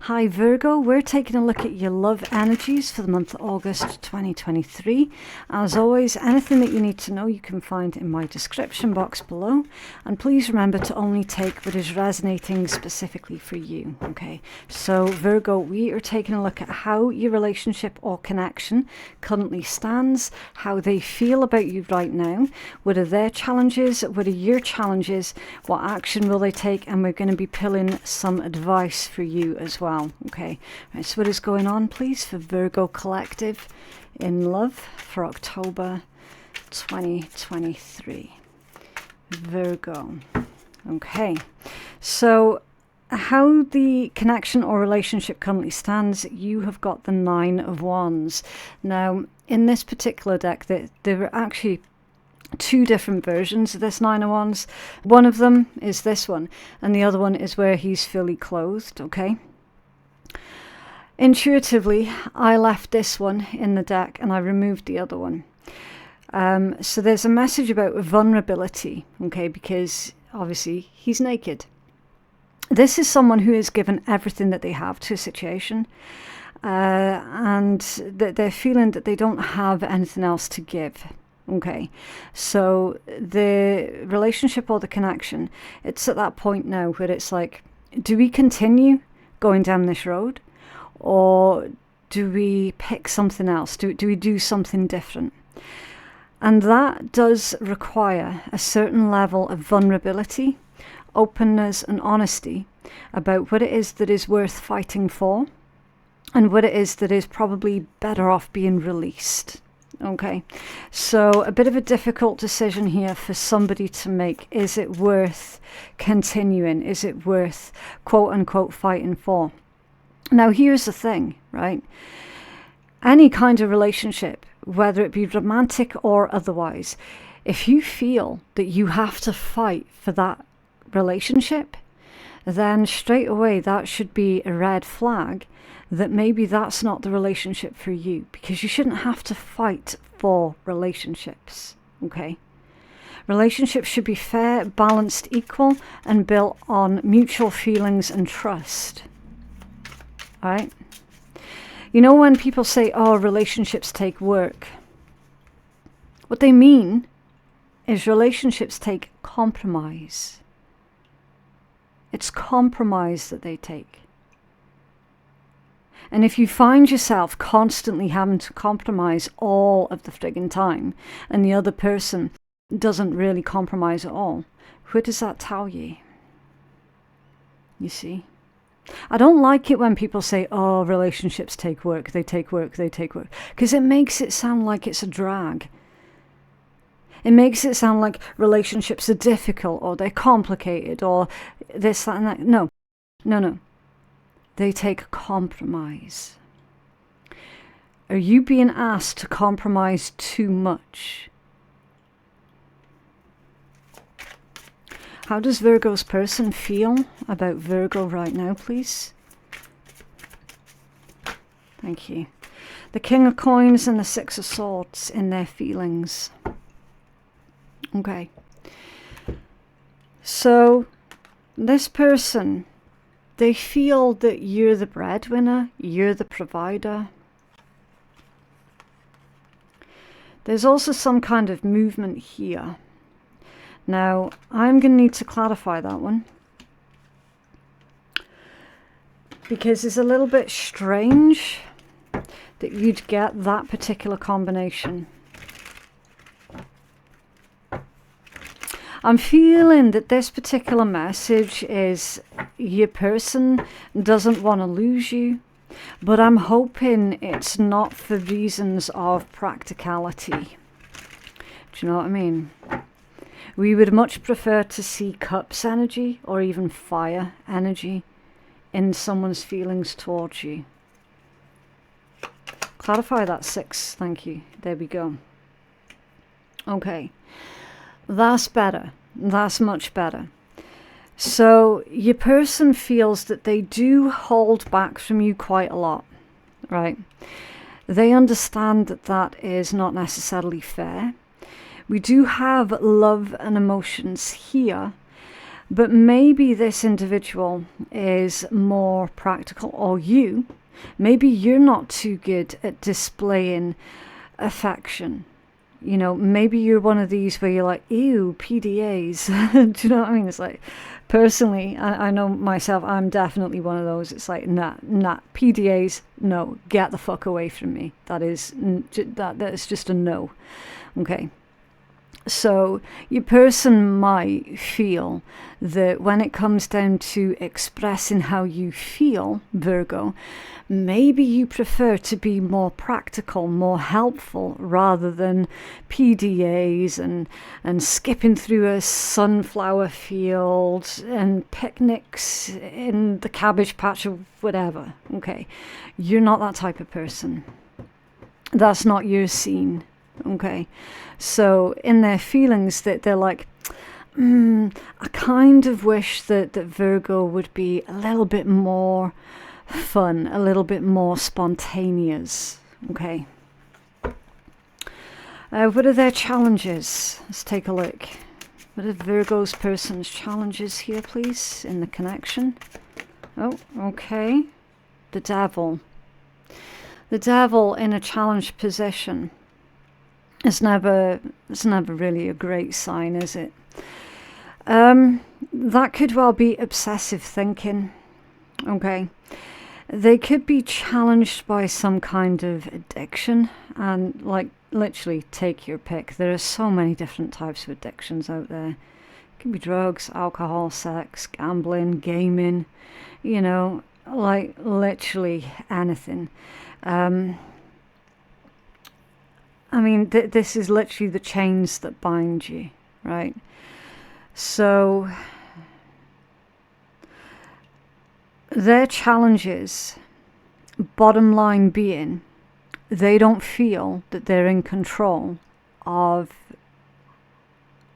Hi Virgo, we're taking a look at your love energies for the month of August 2023. As always, anything that you need to know you can find in my description box below. And please remember to only take what is resonating specifically for you. Okay, so Virgo, we are taking a look at how your relationship or connection currently stands, how they feel about you right now, what are their challenges, what are your challenges, what action will they take, and we're going to be pulling some advice for you as well. Okay, right, so what is going on, please, for Virgo Collective in love for October 2023? Virgo. Okay, so how the connection or relationship currently stands, you have got the Nine of Wands. Now, in this particular deck, there are actually two different versions of this Nine of Wands. One of them is this one, and the other one is where he's fully clothed, okay? Intuitively, I left this one in the deck and I removed the other one. So there's a message about vulnerability, okay, because obviously he's naked. This is someone who has given everything that they have to a situation, and that they're feeling that they don't have anything else to give. Okay, so the relationship or the connection, it's at that point now where it's like, do we continue going down this road? Or do we pick something else? Do we do something different? And that does require a certain level of vulnerability, openness and honesty about what it is that is worth fighting for and what it is that is probably better off being released. Okay, so a bit of a difficult decision here for somebody to make. Is it worth continuing? Is it worth quote unquote fighting for? Now, here's the thing, right? Any kind of relationship, whether it be romantic or otherwise, if you feel that you have to fight for that relationship, then straight away that should be a red flag that maybe that's not the relationship for you, because you shouldn't have to fight for relationships, okay? Relationships should be fair, balanced, equal, and built on mutual feelings and trust. All right. You know, when people say, oh, relationships take work, what they mean is relationships take compromise. It's compromise that they take. And if you find yourself constantly having to compromise all of the friggin' time, and the other person doesn't really compromise at all, what does that tell you? You see? I don't like it when people say, oh, relationships take work, they take work, they take work. Because it makes it sound like it's a drag. It makes it sound like relationships are difficult or they're complicated or this, that, and that. No, no, no. They take compromise. Are you being asked to compromise too much? How does Virgo's person feel about Virgo right now, please? Thank you. The King of Coins and the Six of Swords in their feelings. Okay. So, this person, they feel that you're the breadwinner, you're the provider. There's also some kind of movement here. Now, I'm going to need to clarify that one, because it's a little bit strange that you'd get that particular combination. I'm feeling that this particular message is your person doesn't want to lose you, but I'm hoping it's not for reasons of practicality. Do you know what I mean? We would much prefer to see cups energy or even fire energy in someone's feelings towards you. Clarify that 6, thank you. There we go. Okay, that's better. That's much better. So your person feels that they do hold back from you quite a lot, right? They understand that that is not necessarily fair. We do have love and emotions here, But maybe this individual is more practical, or maybe you're not too good at displaying affection. You know, maybe you're one of these where you're like, ew, PDAs. Do you know what I mean? It's like, personally, I know myself, I'm definitely one of those. It's like, nah, PDAs, no, get the fuck away from me. That is just a no. Okay. So your person might feel that when it comes down to expressing how you feel, Virgo, maybe you prefer to be more practical, more helpful, rather than PDAs and skipping through a sunflower field and picnics in the cabbage patch or whatever. Okay, you're not that type of person. That's not your scene. Okay, so in their feelings that they're like, I kind of wish that Virgo would be a little bit more fun, a little bit more spontaneous. Okay. What are their challenges? Let's take a look. What are Virgo's person's challenges here, please, in the connection? Oh, okay. The Devil. The Devil in a challenged position. It's never really a great sign, is it? That could well be obsessive thinking. Okay. They could be challenged by some kind of addiction, and like literally take your pick. There are so many different types of addictions out there. It could be drugs, alcohol, sex, gambling, gaming, you know, like literally anything. I mean, this is literally the chains that bind you, right? So their challenges, bottom line being, they don't feel that they're in control of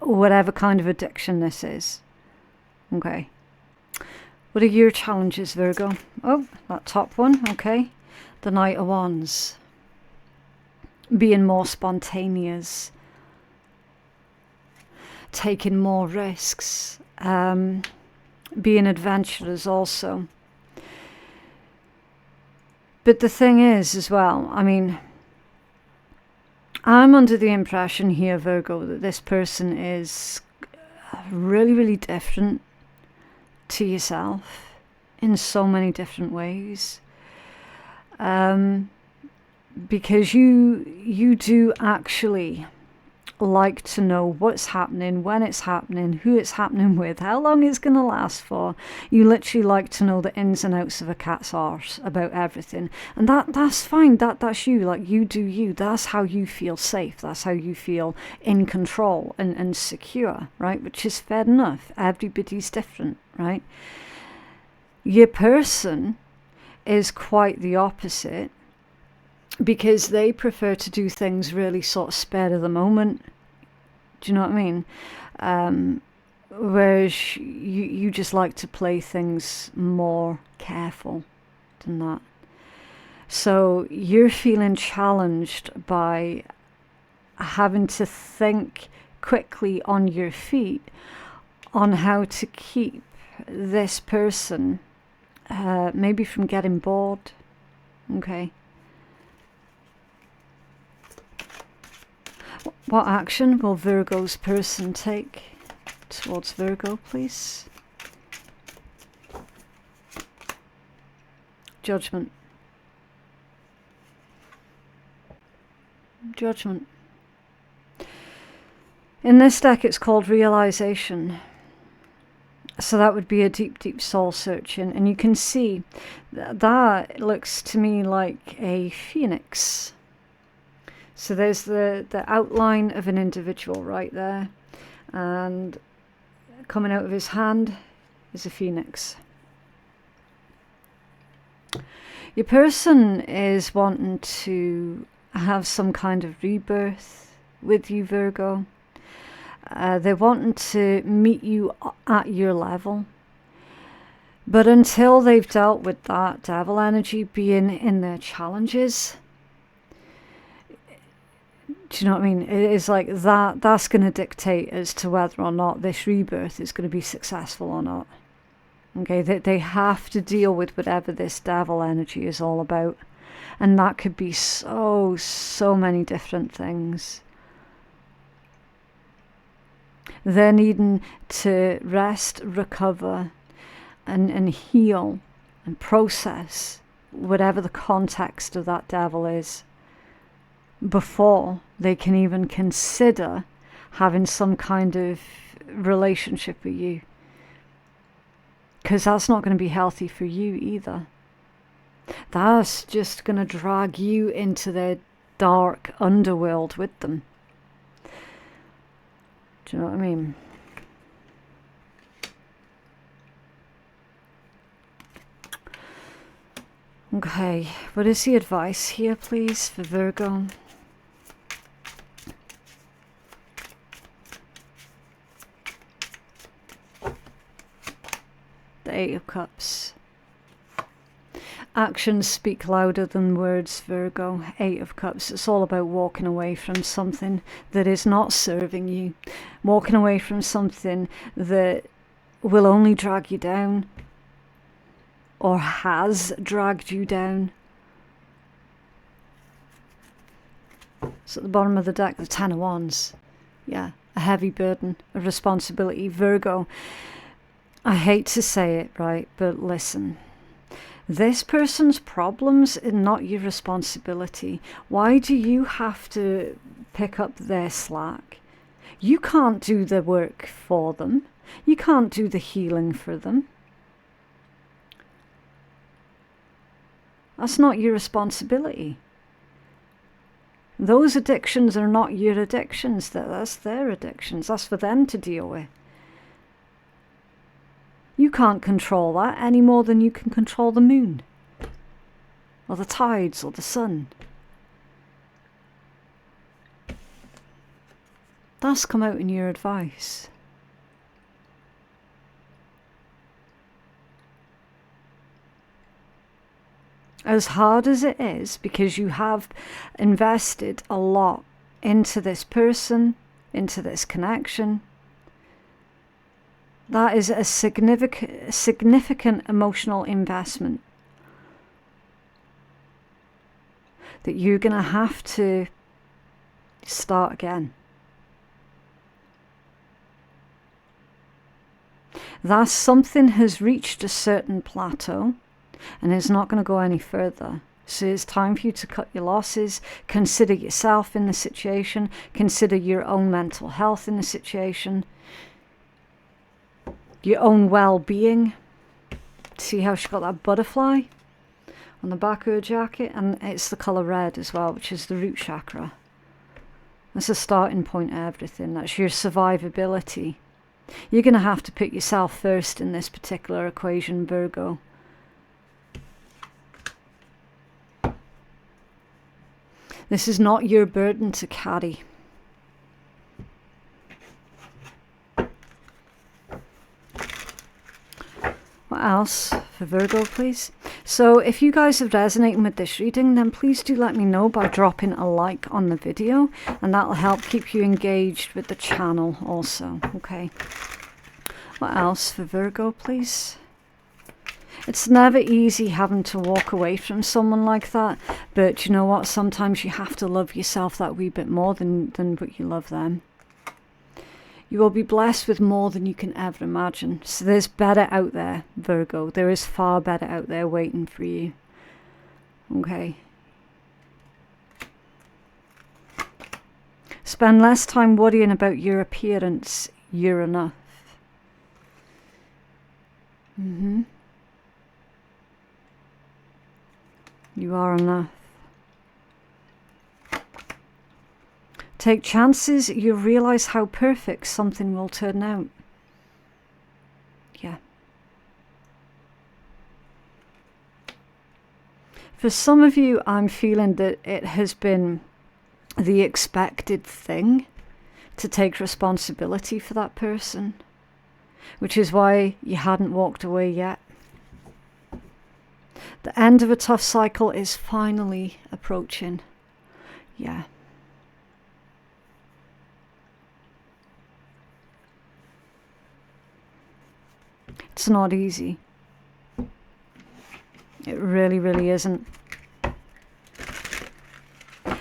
whatever kind of addiction this is. Okay. What are your challenges, Virgo? Oh, that top one, okay. The Knight of Wands. Being more spontaneous, taking more risks, being adventurous also. But the thing is as well, I mean, I'm under the impression here, Virgo, that this person is really, really different to yourself in so many different ways. Because you do actually like to know what's happening, when it's happening, who it's happening with, how long it's going to last for. You literally like to know the ins and outs of a cat's arse about everything. And that's fine. That's you. Like, you do you. That's how you feel safe. That's how you feel in control and secure, right? Which is fair enough. Everybody's different, right? Your person is quite the opposite, because they prefer to do things really sort of spare of the moment. Do you know what I mean? Whereas you just like to play things more careful than that. So you're feeling challenged by having to think quickly on your feet on how to keep this person maybe from getting bored. Okay. What action will Virgo's person take towards Virgo, please? Judgment. Judgment. In this deck, it's called realization. So that would be a deep, deep soul searching. And you can see that looks to me like a phoenix. So there's the outline of an individual right there. And coming out of his hand is a phoenix. Your person is wanting to have some kind of rebirth with you, Virgo. They're wanting to meet you at your level. But until they've dealt with that devil energy being in their challenges, Do you know what I mean? It is like that. That's going to dictate as to whether or not this rebirth is going to be successful or not. Okay, they have to deal with whatever this devil energy is all about. And that could be so many different things. They're needing to rest, recover, and heal and process whatever the context of that devil is before they can even consider having some kind of relationship with you. Because that's not going to be healthy for you either. That's just going to drag you into their dark underworld with them. Do you know what I mean? Okay, what is the advice here, please, for Virgo? The Eight of Cups. Actions speak louder than words, Virgo. Eight of Cups. It's all about walking away from something that is not serving you. Walking away from something that will only drag you down, or has dragged you down. So at the bottom of the deck, the Ten of Wands. Yeah, a heavy burden, a responsibility. Virgo, I hate to say it, right, but listen. This person's problems are not your responsibility. Why do you have to pick up their slack? You can't do the work for them. You can't do the healing for them. That's not your responsibility. Those addictions are not your addictions. That's their addictions. That's for them to deal with. You can't control that any more than you can control the moon, or the tides, or the sun. That's come out in your advice. As hard as it is, because you have invested a lot into this person, into this connection, that is a significant emotional investment that you're going to have to start again. That something has reached a certain plateau and it's not going to go any further. So it's time for you to cut your losses, consider yourself in the situation, consider your own mental health in the situation, your own well-being. See how she got that butterfly on the back of her jacket? And it's the colour red as well, which is the root chakra. That's the starting point of everything. That's your survivability. You're going to have to put yourself first in this particular equation, Virgo. This is not your burden to carry. What else for Virgo, please? So if you guys are resonating with this reading, then please do let me know by dropping a like on the video, and that'll help keep you engaged with the channel also, okay? What else for Virgo, please? It's never easy having to walk away from someone like that, but you know what? Sometimes you have to love yourself that wee bit more than what you love them. You will be blessed with more than you can ever imagine. So there's better out there, Virgo. There is far better out there waiting for you. Okay. Spend less time worrying about your appearance. You're enough. You are enough. Take chances, you realize how perfect something will turn out. Yeah. For some of you, I'm feeling that it has been the expected thing to take responsibility for that person, which is why you hadn't walked away yet. The end of a tough cycle is finally approaching. Yeah. It's not easy. It really, really isn't.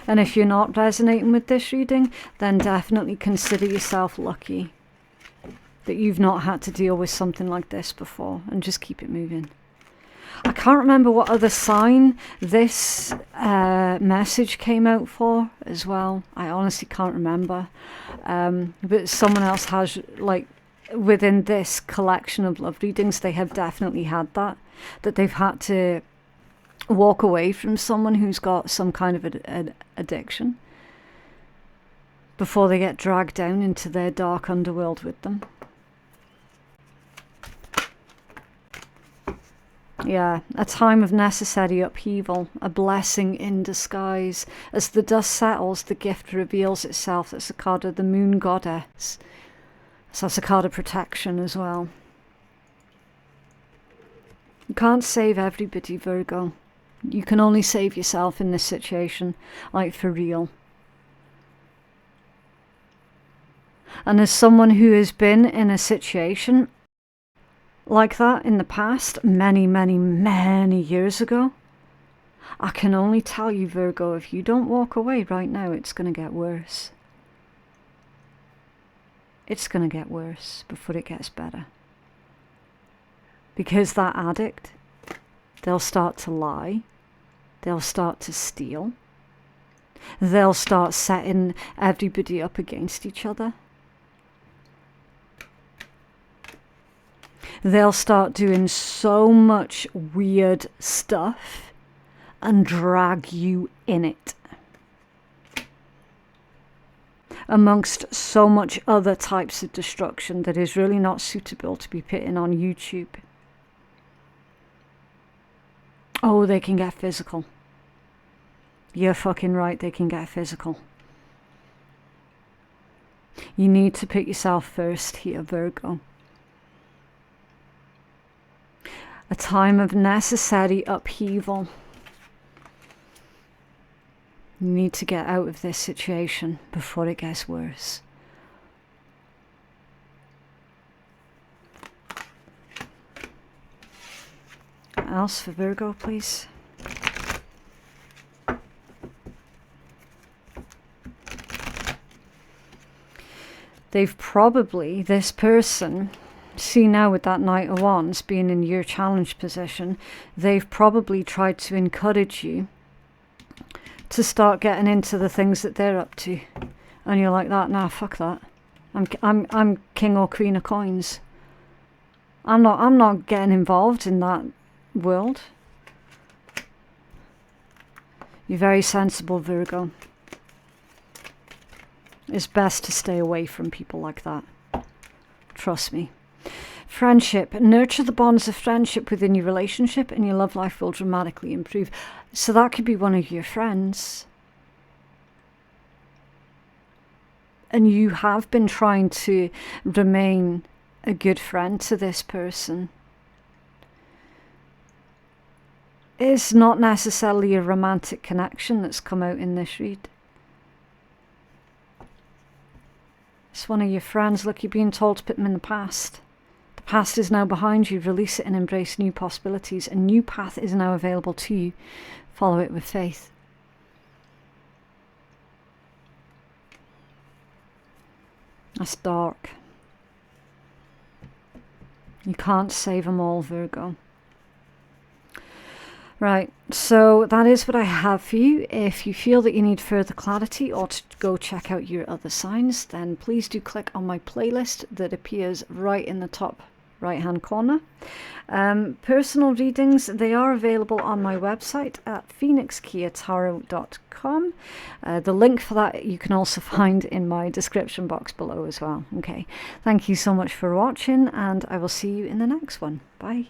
And if you're not resonating with this reading, then definitely consider yourself lucky that you've not had to deal with something like this before, and just keep it moving. I can't remember what other sign this message came out for as well. I honestly can't remember. But someone else has, like, within this collection of love readings, they have definitely had that they've had to walk away from someone who's got some kind of an addiction before they get dragged down into their dark underworld with them. Yeah, a time of necessary upheaval, a blessing in disguise. As the dust settles, the gift reveals itself. That's a card of the moon goddess. So that's a card of protection as well. You can't save everybody, Virgo. You can only save yourself in this situation, like for real. And as someone who has been in a situation like that in the past, many, many, many years ago, I can only tell you, Virgo, if you don't walk away right now, it's going to get worse. It's going to get worse before it gets better. Because that addict, they'll start to lie, they'll start to steal, they'll start setting everybody up against each other. They'll start doing so much weird stuff and drag you in it, amongst so much other types of destruction that is really not suitable to be putting on YouTube. Oh, they can get physical. You're fucking right, they can get physical. You need to put yourself first here, Virgo. A time of necessary upheaval. You need to get out of this situation before it gets worse. What else for Virgo, please? They've probably, this person, see now with that Knight of Wands being in your challenge position, they've probably tried to encourage you to start getting into the things that they're up to, and you're like, that, nah, fuck that. I'm king or queen of coins. I'm not getting involved in that world. You're very sensible, Virgo. It's best to stay away from people like that. Trust me. Friendship. Nurture the bonds of friendship within your relationship and your love life will dramatically improve. So that could be one of your friends. And you have been trying to remain a good friend to this person. It's not necessarily a romantic connection that's come out in this read. It's one of your friends. Look, you're being told to put them in the past. The past is now behind you. Release it and embrace new possibilities. A new path is now available to you. Follow it with faith. That's dark. You can't save them all, Virgo. Right, so that is what I have for you. If you feel that you need further clarity or to go check out your other signs, then please do click on my playlist that appears right in the top right hand corner. Personal readings, they are available on my website at phoenixkeiatarot.com. The link for that you can also find in my description box below as well. Okay, thank you so much for watching, and I will see you in the next one. Bye.